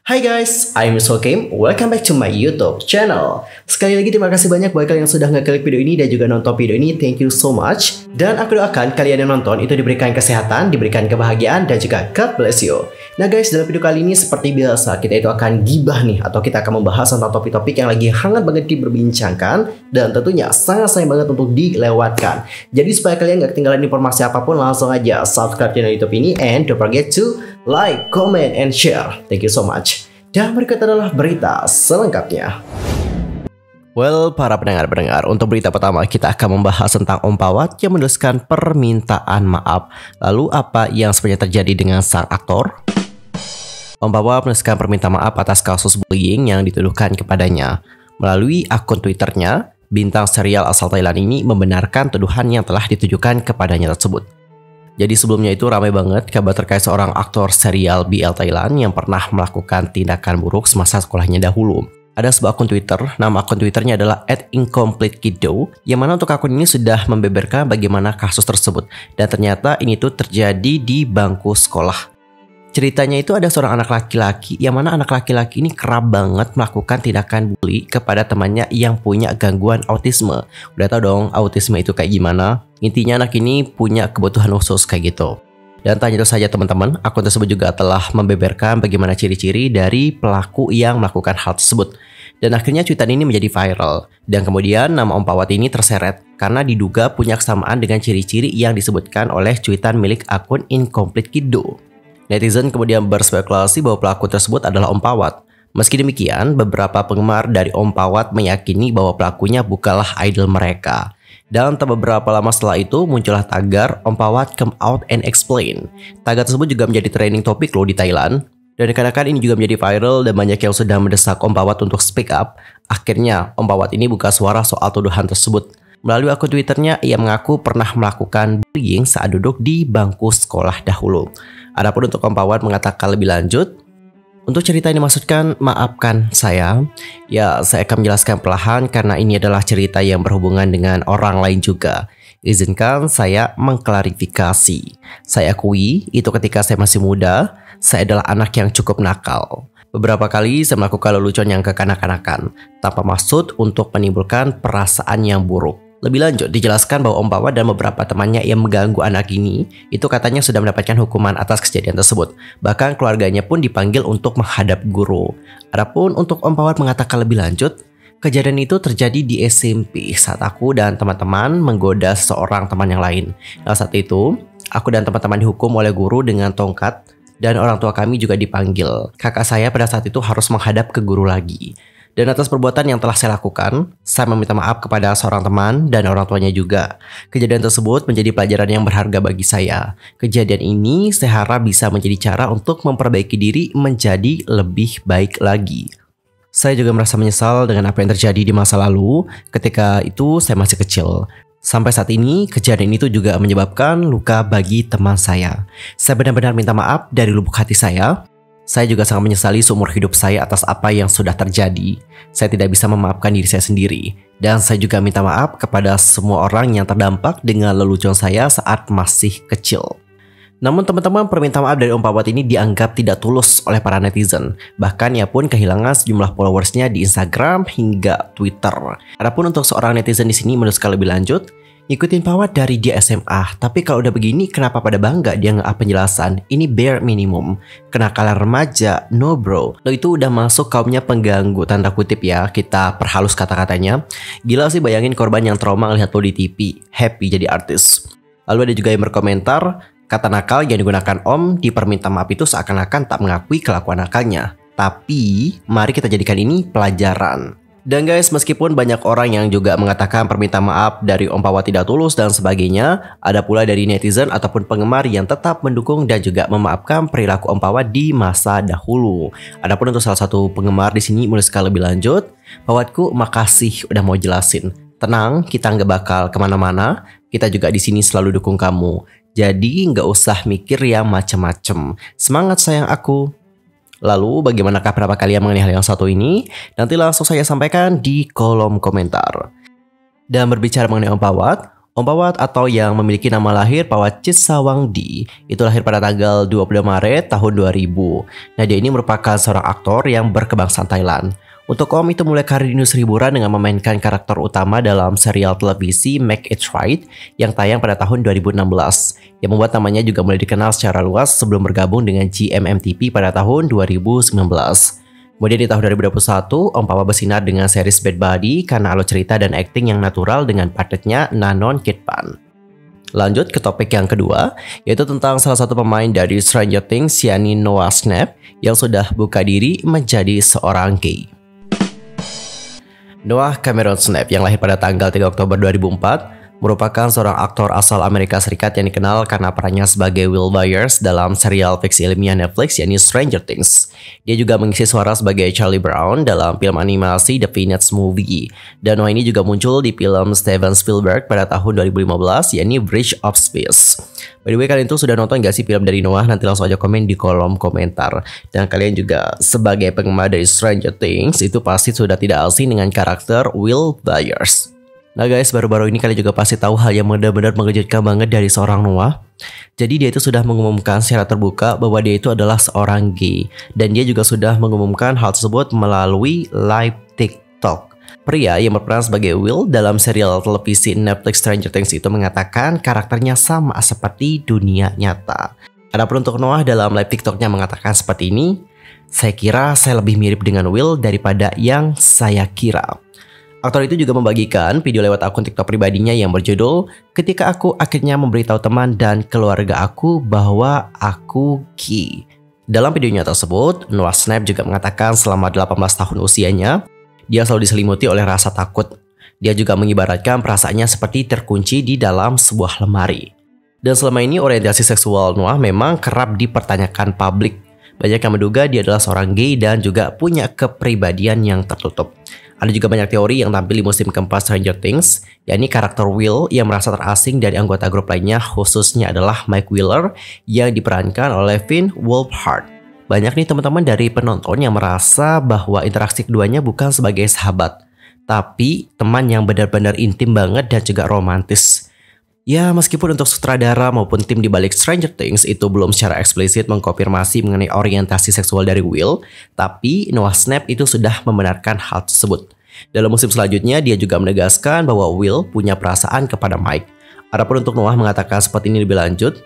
Hai guys, I'm Sokim. Welcome back to my YouTube channel. Sekali lagi terima kasih banyak buat kalian yang sudah ngeklik video ini dan juga nonton video ini. Thank you so much. Dan aku doakan kalian yang nonton itu diberikan kesehatan, diberikan kebahagiaan, dan juga God bless you. Nah guys, dalam video kali ini seperti biasa kita itu akan gibah nih, atau kita akan membahas tentang topik-topik yang lagi hangat banget diperbincangkan dan tentunya sangat sayang banget untuk dilewatkan. Jadi supaya kalian gak ketinggalan informasi apapun, langsung aja subscribe channel YouTube ini and don't forget to like, comment, and share. Thank you so much. Dan berikut adalah berita selengkapnya. Well, para pendengar, untuk berita pertama kita akan membahas tentang Om Pawat yang menuliskan permintaan maaf. Lalu apa yang sebenarnya terjadi dengan sang aktor? Om Pawat menuliskan permintaan maaf atas kasus bullying yang dituduhkan kepadanya. Melalui akun Twitternya, bintang serial asal Thailand ini membenarkan tuduhan yang telah ditujukan kepadanya tersebut. Jadi sebelumnya itu ramai banget kabar terkait seorang aktor serial BL Thailand yang pernah melakukan tindakan buruk semasa sekolahnya dahulu. Ada sebuah akun Twitter, nama akun Twitternya adalah @incompletekiddo, yang mana untuk akun ini sudah membeberkan bagaimana kasus tersebut. Dan ternyata ini tuh terjadi di bangku sekolah. Ceritanya itu ada seorang anak laki-laki, yang mana anak laki-laki ini kerap banget melakukan tindakan bully kepada temannya yang punya gangguan autisme. Udah tau dong autisme itu kayak gimana? Intinya anak ini punya kebutuhan khusus kayak gitu. Dan tanya itu saja teman-teman, akun tersebut juga telah membeberkan bagaimana ciri-ciri dari pelaku yang melakukan hal tersebut. Dan akhirnya cuitan ini menjadi viral. Dan kemudian nama Om Pawat ini terseret karena diduga punya kesamaan dengan ciri-ciri yang disebutkan oleh cuitan milik akun Incompletekiddo. Netizen kemudian berspekulasi bahwa pelaku tersebut adalah Om Pawat. Meski demikian, beberapa penggemar dari Om Pawat meyakini bahwa pelakunya bukanlah idol mereka. Dan tak beberapa lama setelah itu muncullah tagar Om Pawat come out and explain. Tagar tersebut juga menjadi trending topik loh di Thailand. Dan dikarenakan ini juga menjadi viral dan banyak yang sudah mendesak Om Pawat untuk speak up. Akhirnya Om Pawat ini buka suara soal tuduhan tersebut. Melalui akun Twitternya, ia mengaku pernah melakukan bullying saat duduk di bangku sekolah dahulu. Adapun untuk Om Pawat mengatakan lebih lanjut, untuk cerita ini dimaksudkan, maafkan saya. Ya, saya akan menjelaskan perlahan karena ini adalah cerita yang berhubungan dengan orang lain juga. Izinkan saya mengklarifikasi. Saya akui itu ketika saya masih muda, saya adalah anak yang cukup nakal. Beberapa kali saya melakukan lelucon yang kekanak-kanakan, tanpa maksud untuk menimbulkan perasaan yang buruk. Lebih lanjut, dijelaskan bahwa Om Pawat dan beberapa temannya yang mengganggu anak ini, itu katanya sudah mendapatkan hukuman atas kejadian tersebut. Bahkan keluarganya pun dipanggil untuk menghadap guru. Adapun untuk Om Pawat mengatakan lebih lanjut, kejadian itu terjadi di SMP saat aku dan teman-teman menggoda seorang teman yang lain. Nah, saat itu, aku dan teman-teman dihukum oleh guru dengan tongkat dan orang tua kami juga dipanggil. Kakak saya pada saat itu harus menghadap ke guru lagi. Dan atas perbuatan yang telah saya lakukan, saya meminta maaf kepada seorang teman dan orang tuanya juga. Kejadian tersebut menjadi pelajaran yang berharga bagi saya. Kejadian ini saya harap bisa menjadi cara untuk memperbaiki diri menjadi lebih baik lagi. Saya juga merasa menyesal dengan apa yang terjadi di masa lalu ketika itu saya masih kecil. Sampai saat ini, kejadian itu juga menyebabkan luka bagi teman saya. Saya benar-benar minta maaf dari lubuk hati saya. Saya juga sangat menyesali seumur hidup saya atas apa yang sudah terjadi. Saya tidak bisa memaafkan diri saya sendiri. Dan saya juga minta maaf kepada semua orang yang terdampak dengan lelucon saya saat masih kecil. Namun teman-teman, permintaan maaf dari Om Pawat ini dianggap tidak tulus oleh para netizen. Bahkan ia pun kehilangan sejumlah followersnya di Instagram hingga Twitter. Adapun untuk seorang netizen di sini menuliskan lebih lanjut, ngikutin Pawat dari dia SMA, tapi kalau udah begini kenapa pada bangga dia nge-up penjelasan? Ini bare minimum. Kenakalan remaja, no bro. Lo itu udah masuk kaumnya pengganggu, tanda kutip ya, kita perhalus kata-katanya. Gila sih bayangin korban yang trauma ngelihat lo di TV, happy jadi artis. Lalu ada juga yang berkomentar, kata nakal yang digunakan Om di permintaan maaf itu seakan-akan tak mengakui kelakuan nakalnya. Tapi, mari kita jadikan ini pelajaran. Dan guys, meskipun banyak orang yang juga mengatakan permintaan maaf dari Om Pawat tidak tulus dan sebagainya, ada pula dari netizen ataupun penggemar yang tetap mendukung dan juga memaafkan perilaku Om Pawat di masa dahulu. Adapun untuk salah satu penggemar di sini menuliskan lebih lanjut, Pawatku makasih udah mau jelasin. Tenang, kita nggak bakal kemana-mana, kita juga di sini selalu dukung kamu. Jadi nggak usah mikir yang macem-macem. Semangat sayang aku. Lalu bagaimanakah pendapat kalian mengenai hal yang satu ini? Nanti langsung saya sampaikan di kolom komentar. Dan berbicara mengenai Om Pawat, Om Pawat atau yang memiliki nama lahir Pawat Chitsawangdi itu lahir pada tanggal 22 Maret tahun 2000. Nah, dia ini merupakan seorang aktor yang berkebangsaan Thailand. Untuk Om itu mulai karir di industri hiburan dengan memainkan karakter utama dalam serial televisi Make It Right yang tayang pada tahun 2016, yang membuat namanya juga mulai dikenal secara luas sebelum bergabung dengan GMMTV pada tahun 2019. Kemudian di tahun 2021, Om Pawat bersinar dengan series Bad Buddy karena alur cerita dan akting yang natural dengan partnernya Nanon Kitpan. Lanjut ke topik yang kedua, yaitu tentang salah satu pemain dari Stranger Things, yakni Noah Schnapp, yang sudah buka diri menjadi seorang gay. Noah Cameron Schnapp yang lahir pada tanggal 3 Oktober 2004 merupakan seorang aktor asal Amerika Serikat yang dikenal karena perannya sebagai Will Byers dalam serial fiksi ilmiah Netflix yakni Stranger Things. Dia juga mengisi suara sebagai Charlie Brown dalam film animasi The Peanuts Movie. Dan Noah ini juga muncul di film Steven Spielberg pada tahun 2015 yakni Bridge of Spies. By the way, kalian tuh sudah nonton gak sih film dari Noah? Nanti langsung aja komen di kolom komentar. Dan kalian juga sebagai penggemar dari Stranger Things itu pasti sudah tidak asing dengan karakter Will Byers. Nah guys, baru-baru ini kalian juga pasti tahu hal yang benar-benar mengejutkan banget dari seorang Noah. Jadi dia itu sudah mengumumkan secara terbuka bahwa dia itu adalah seorang gay. Dan dia juga sudah mengumumkan hal tersebut melalui live TikTok. Pria yang berperan sebagai Will dalam serial televisi Netflix Stranger Things itu mengatakan karakternya sama seperti dunia nyata. Adapun untuk Noah dalam live TikToknya mengatakan seperti ini, "Saya kira saya lebih mirip dengan Will daripada yang saya kira." Aktor itu juga membagikan video lewat akun TikTok pribadinya yang berjudul "Ketika aku akhirnya memberitahu teman dan keluarga aku bahwa aku gay." Dalam videonya tersebut, Noah Schnapp juga mengatakan selama 18 tahun usianya, dia selalu diselimuti oleh rasa takut. Dia juga mengibaratkan perasaannya seperti terkunci di dalam sebuah lemari. Dan selama ini orientasi seksual Noah memang kerap dipertanyakan publik. Banyak yang menduga dia adalah seorang gay dan juga punya kepribadian yang tertutup. Ada juga banyak teori yang tampil di musim keempat Stranger Things, yakni karakter Will yang merasa terasing dari anggota grup lainnya, khususnya adalah Mike Wheeler yang diperankan oleh Finn Wolfhard. Banyak nih teman-teman dari penonton yang merasa bahwa interaksi keduanya bukan sebagai sahabat, tapi teman yang benar-benar intim banget dan juga romantis. Ya, meskipun untuk sutradara maupun tim di balik Stranger Things itu belum secara eksplisit mengkonfirmasi mengenai orientasi seksual dari Will, tapi Noah Schnapp itu sudah membenarkan hal tersebut. Dalam musim selanjutnya, dia juga menegaskan bahwa Will punya perasaan kepada Mike. Adapun untuk Noah mengatakan seperti ini lebih lanjut,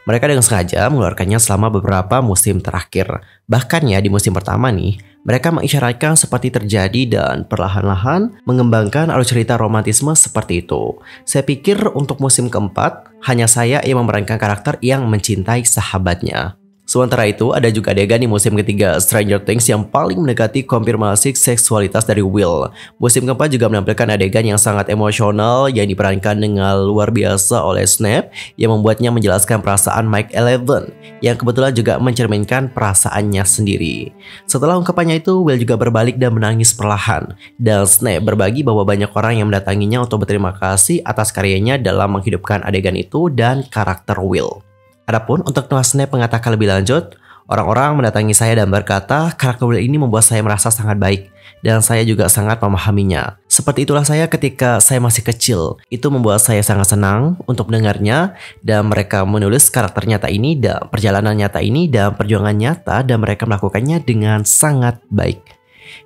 mereka dengan sengaja mengeluarkannya selama beberapa musim terakhir. Bahkan ya di musim pertama nih, mereka mengisyaratkan seperti terjadi dan perlahan-lahan mengembangkan alur cerita romantisme seperti itu. Saya pikir untuk musim keempat, hanya saya yang memerankan karakter yang mencintai sahabatnya. Sementara itu, ada juga adegan di musim ketiga Stranger Things yang paling mendekati konfirmasi seksualitas dari Will. Musim keempat juga menampilkan adegan yang sangat emosional yang diperankan dengan luar biasa oleh Schnapp yang membuatnya menjelaskan perasaan Mike Eleven yang kebetulan juga mencerminkan perasaannya sendiri. Setelah ungkapannya itu, Will juga berbalik dan menangis perlahan. Dan Schnapp berbagi bahwa banyak orang yang mendatanginya untuk berterima kasih atas karyanya dalam menghidupkan adegan itu dan karakter Will. Adapun untuk Noah Schnapp mengatakan lebih lanjut, orang-orang mendatangi saya dan berkata karakter Will ini membuat saya merasa sangat baik dan saya juga sangat memahaminya. Seperti itulah saya ketika saya masih kecil. Itu membuat saya sangat senang untuk mendengarnya dan mereka menulis karakter nyata ini dan perjalanan nyata ini dan perjuangan nyata dan mereka melakukannya dengan sangat baik.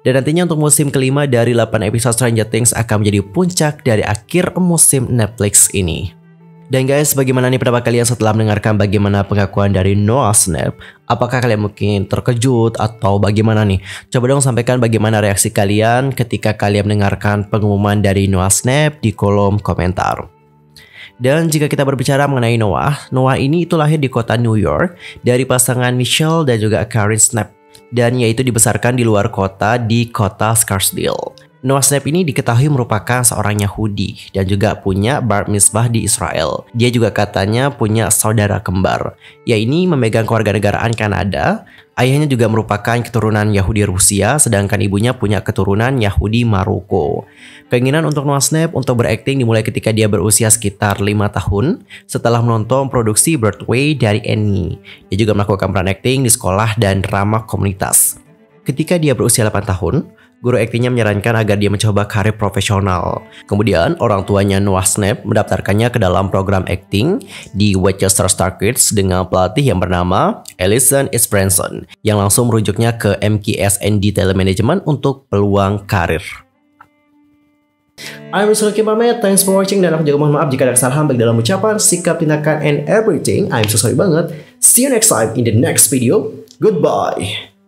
Dan nantinya untuk musim kelima dari 8 episode Stranger Things akan menjadi puncak dari akhir musim Netflix ini. Dan guys, bagaimana nih pendapat kalian setelah mendengarkan bagaimana pengakuan dari Noah Schnapp? Apakah kalian mungkin terkejut atau bagaimana nih? Coba dong sampaikan bagaimana reaksi kalian ketika kalian mendengarkan pengumuman dari Noah Schnapp di kolom komentar. Dan jika kita berbicara mengenai Noah ini itu lahir di kota New York dari pasangan Michelle dan juga Karen Schnapp. Dan yaitu dibesarkan di luar kota di kota Scarsdale. Noah Schnapp ini diketahui merupakan seorang Yahudi dan juga punya bar mitzvah di Israel. Dia juga katanya punya saudara kembar. Ia ini memegang kewarganegaraan Kanada. Ayahnya juga merupakan keturunan Yahudi Rusia, sedangkan ibunya punya keturunan Yahudi Maroko. Keinginan untuk Noah Schnapp untuk berakting dimulai ketika dia berusia sekitar 5 tahun setelah menonton produksi Broadway dari Annie. Dia juga melakukan peran akting di sekolah dan drama komunitas. Ketika dia berusia 8 tahun, guru aktingnya menyarankan agar dia mencoba karir profesional. Kemudian, orang tuanya Noah Schnapp mendaftarkannya ke dalam program akting di Winchester Star Kids dengan pelatih yang bernama Alison Isbranson, yang langsung merujuknya ke MKSND Telemanagement untuk peluang karir. I'm Rizky pamit, thanks for watching, dan aku juga mohon maaf jika ada kesalahan baik dalam ucapan, sikap, tindakan, and everything. I'm so sorry banget. See you next time in the next video. Goodbye.